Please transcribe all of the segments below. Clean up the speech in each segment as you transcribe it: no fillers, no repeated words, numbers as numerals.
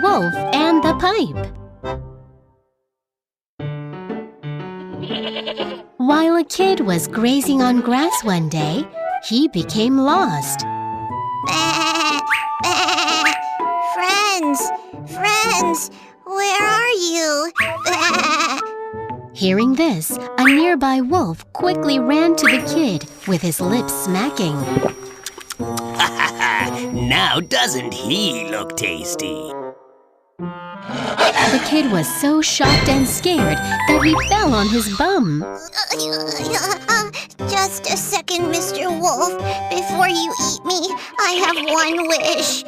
wolf and the pipe. While a kid was grazing on grass one day, he became lost. Friends, where are you? Hearing this, a nearby wolf quickly ran to the kid with his lips smacking. Now doesn't he look tasty? The kid was so shocked and scared that he fell on his bum. Just a second, Mr. Wolf. Before you eat me, I have one wish,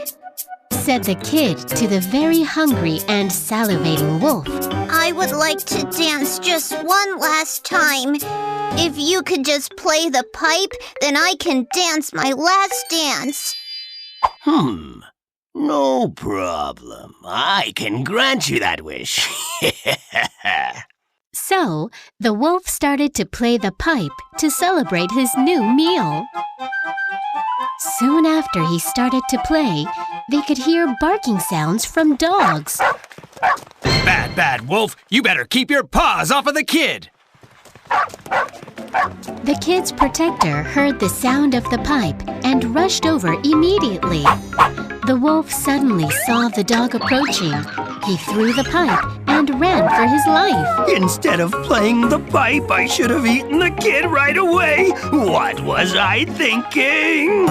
said the kid to the very hungry and salivating wolf. I would like to dance just one last time. If you could just play the pipe, then I can dance my last dance. No problem. I can grant you that wish. So, the wolf started to play the pipe to celebrate his new meal. Soon after he started to play, they could hear barking sounds from dogs. Bad wolf, you better keep your paws off of the kid. The kid's protector heard the sound of the pipe and rushed over immediately. The wolf suddenly saw the dog approaching. He threw the pipe and ran for his life. Instead of playing the pipe, I should have eaten the kid right away. What was I thinking?